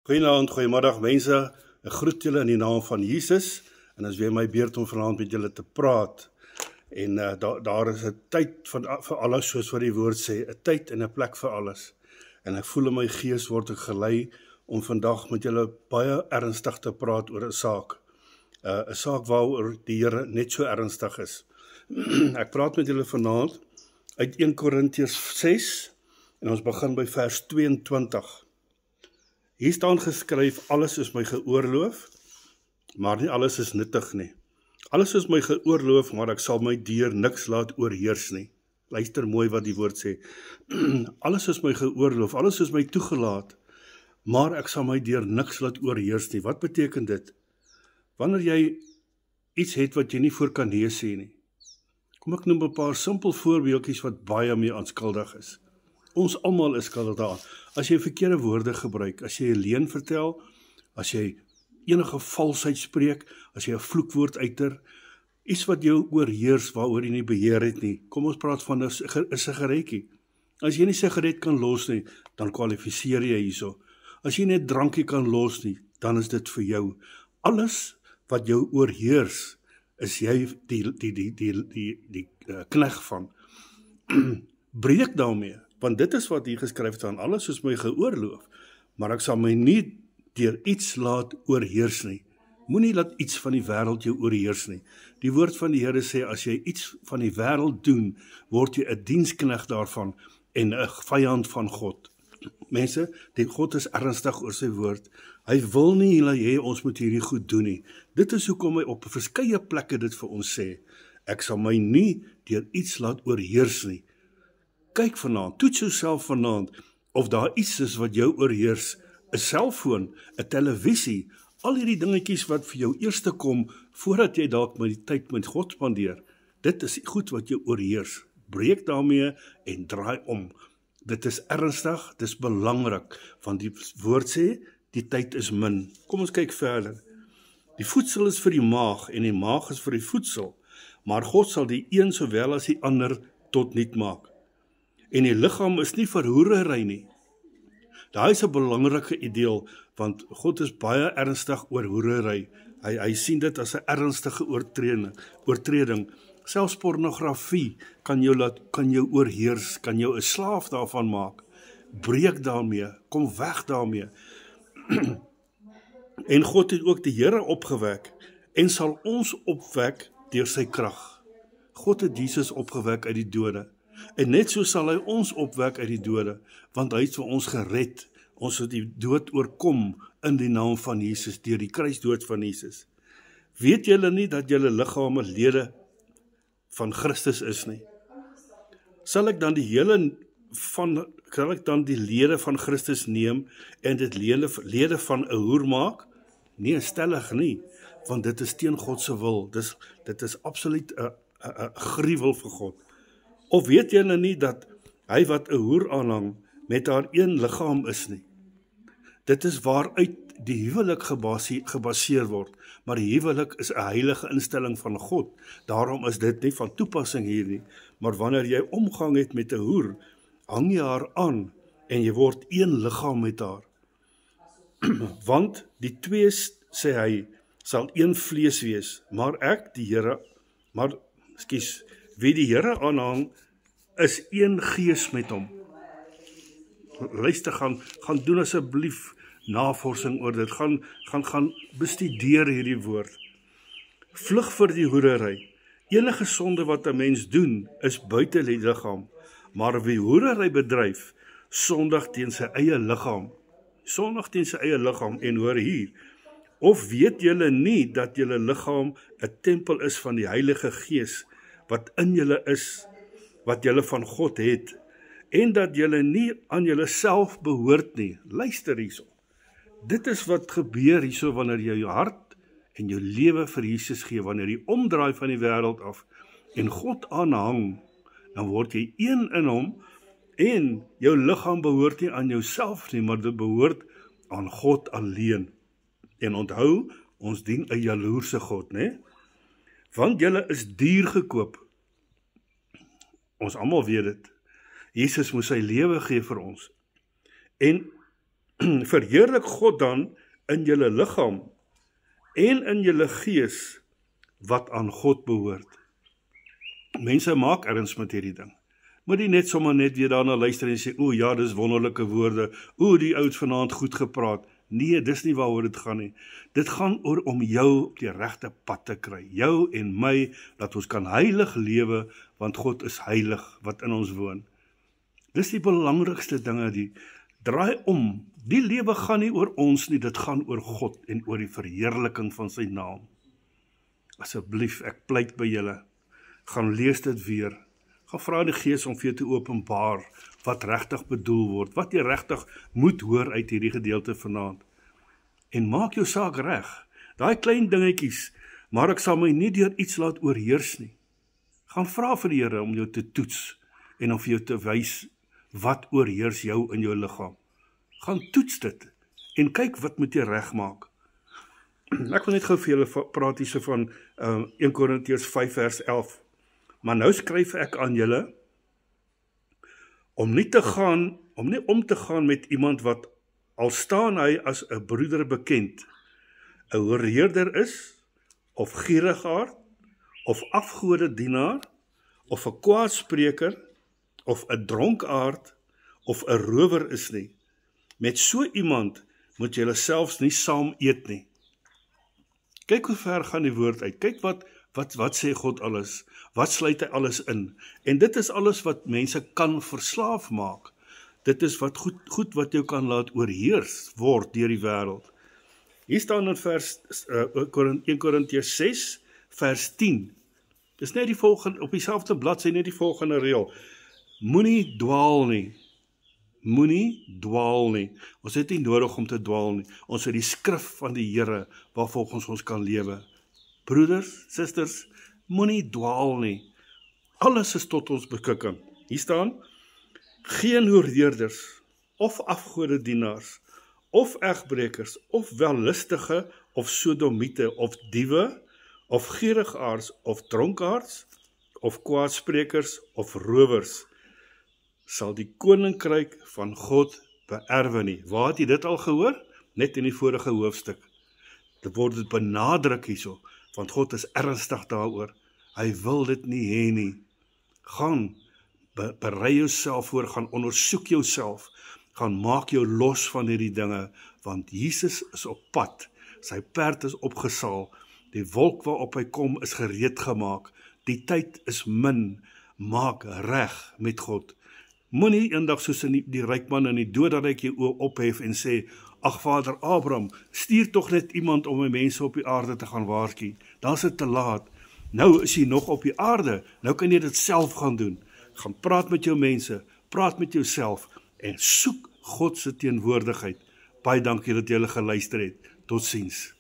Goeienaand, goeiemiddag mense, ek groet julle in die naam van Jesus, en as weer my beurt om vanaand met julle te praat, en daar is 'n tyd vir alles, soos wat die woord sê, 'n tyd en 'n plek vir alles, en ek voel in my gees word ek gelei, om vandag met julle baie ernstig te praat oor 'n saak, 'n saak waaroor die Here net so ernstig is. Ek praat met julle vanaand, uit 1 Korintiërs 6, en ons begin by vers 22. Hier staan geskryf, alles is my geoorloof, maar nie alles is nuttig nie. Alles is my geoorloof, maar ek sal my deur niks laat oorheers nie. Luister mooi wat die woord sê. Alles is my geoorloof, alles is my toegelaat, maar ek sal my deur niks laat oorheers nie. Wat beteken dit? Wanneer jy iets het wat jy nie voor kan nee sê nie. Kom ek noem 'n paar simpel voorbeeldjies wat baie mee aanskuldig is. Ons almal is skuldig daaraan. As jy verkeerde woorde gebruik, as jy 'n leuen vertel, as jy enige valsheid spreek, as jy 'n vloekwoord uiter, iets wat jou oorheers waaroor jy nie beheer het nie. Kom ons praat van 'n sigaretjie. As jy nie sigaret kan los nie, dan kwalifiseer jy hierso. As jy net drankie kan los nie, dan is dit vir jou. Alles wat jou oorheers, is jy die knegt van. Breek daarmee. Want dit is wat hier geskryf staan, alles is my geoorloof, maar ek sal my nie deur iets laat oorheers nie. Moenie laat iets van die wêreld jou oorheers nie. Die woord van die Here sê, as jy iets van die wêreld doen, word jy 'n diensknegt daarvan en 'n vyand van God. Mense, God is ernstig oor sy woord. Hy wil nie hê ons moet hierdie goed doen nie. Dit is hoekom hy op verskeie plekke dit vir ons sê. Ek sal my nie deur iets laat oorheers nie. Kyk vanaand, toets jouself vanaand, of daar iets is wat jou oorheers, 'n selfoon, 'n televisie, al hierdie dingetjies wat vir jou eerste kom, voordat jy dalk met die tyd met God spandeer, dit is goed wat jou oorheers. Breek daarmee en draai om. Dit is ernstig, dit is belangrik, want die woord sê, die tyd is min. Kom ons kyk verder. Die voedsel is vir die maag, en die maag is vir die voedsel, maar God sal die een sowel as die ander tot niet maak. En die liggaam is nie vir hoerery nie. Daar is 'n belangrike ideel, want God is baie ernstig oor hoerery. Hy sien dit as 'n ernstige oortreding. Selfs pornografie kan jou oorheers, kan jou 'n slaaf daarvan maak. Breek daarmee, kom weg daarmee. En God het ook die Here opgewek, en sal ons opwek deur sy krag. God het Jesus opgewek uit die dode. En net so sal hy ons opwek uit die dode, want hy het vir ons gered. Ons het die dood oorkom in die naam van Jesus, deur die kruisdood van Jesus. Weet julle nie dat julle liggame lede van Christus is nie? Sal ek dan die lede van Christus neem en dit lede van 'n hoer maak? Nee, stellig nie, want dit is teen God se wil. Dit is absoluut 'n gruwel vir God. Of weet julle nie dat hy wat 'n hoer aanhang met haar een liggaam is nie? Dit is waaruit die huwelik gebaseer word, maar die huwelik is 'n heilige instelling van God. Daarom is dit nie van toepassing hier nie, maar wanneer jy omgang het met 'n hoer, hang jy haar aan en jy word een liggaam met haar. Want die twee, sê hy, sal een vlees wees, maar wie die Here aanhang, is een gees met hom. Luister, gaan doen asseblief navorsing oor dit, gaan bestudeer hierdie woord. Vlug vir die hoerery. Enige sonde wat 'n mens doen, is buite die liggaam, maar wie hoerery bedryf, sondig teen sy eie liggaam. Sondig teen sy eie liggaam, en hoor hier, of weet julle nie dat julle liggaam 'n tempel is van die Heilige Gees, wat in julle is, wat julle van God het, en dat julle nie aan julle self behoort nie. Luister hierso. Dit is wat gebeur hierso wanneer jy jou hart en jou lewe vir Jesus gee, wanneer jy omdraai van die wêreld af en God aanhang, dan word jy een in hom, en jou liggaam behoort nie aan jouself nie, maar dit behoort aan God alleen. En onthou, ons dien 'n jaloerse God, né? Want julle is duur gekoop. Ons almal weet dit. Jesus moes sy lewe gee vir ons. En Verheerlik God dan in julle liggaam en in julle gees wat aan God behoort. Mense maak erns met hierdie ding. Moet nie net sommer net weer daarna luister en sê, o ja, dis wonderlike woorde, o die oud vanaand goed gepraat. Nee, dis nie waaroor dit gaan nie. Dit gaan oor om jou op die regte pad te kry. Jou en my, dat ons kan heilig lewe, want God is heilig wat in ons woon. Dis die belangrikste dinge, die draai om. Die lewe gaan nie oor ons nie, dit gaan oor God en oor die verheerliking van sy naam. Asseblief, ek pleit by julle, gaan lees dit weer. Gaan vra die Gees om vir jou te openbaar wat regtig bedoel word, wat jy regtig moet hoor uit hierdie gedeelte vanaand. En maak jou saak reg. Daai klein dingetjies, maar ek sal my nie deur iets laat oorheers nie. Gaan vra vir die Here om jou te toets en om vir jou te wys wat oorheers jou in jou liggaam. Gaan toets dit en kyk wat moet jy regmaak. Ek wil net gou vir julle praat hierso van 1 Korintiërs 5 vers 11. Maar nou skryf ek aan julle om nie om te gaan met iemand wat al staan hy as 'n broeder bekend, 'n oorheerder is, of gierigaard, of afgodedienaar, of 'n kwaadspreker, of 'n dronkaard, of 'n rower is nie. Met so iemand moet julle selfs nie saam eet nie. Kyk hoe ver gaan die woord uit. Kyk wat sê God alles. Wat sluit hy alles in? En dit is alles wat mense kan verslaaf maak. Dit is wat goed wat jou kan laat oorheers word deur die wêreld. Hier staan in 1 Korintiërs 6 vers 10. Dis net die volgende, op dieselfde bladsy net die volgende reël. Moenie dwaal nie. Moenie dwaal nie. Ons het nie nodig om te dwaal nie. Ons het die skrif van die Here waarvolgens ons kan lewe. Broeders, susters, moenie dwaal nie. Alles is tot ons beskikking. Hier staan, geen oorheerders, of afgodedienaars, of egbrekers, of wellustige, of sodomiete, of diewe, of gierigaards, of dronkaards, of kwaadsprekers, of rowers, sal die koninkryk van God beerwe nie. Waar het jy dit al gehoor? Net in die vorige hoofstuk. Dit word dit benadruk hierso, want God is ernstig daaroor. Hy wil dit nie hê nie. Gaan, berei jouself voor, gaan ondersoek jouself, gaan maak jou los van hierdie dinge, want Jesus is op pad, sy perd is opgesaal, die wolk waarop hy kom is gereed gemaak, die tyd is min, maak reg met God. Moenie eendag soos in die ryk man in die dood dat ek jou oë ophef en sê, ag Vader Abraham, stuur tog net iemand om my mense op die aarde te gaan waarsku. Dan is dit te laat. Nou is jy nog op die aarde, nou kan jy dit self gaan doen. Gaan praat met jou mense, praat met jouself en soek God se teenwoordigheid. Baie dankie dat julle geluister het. Totsiens.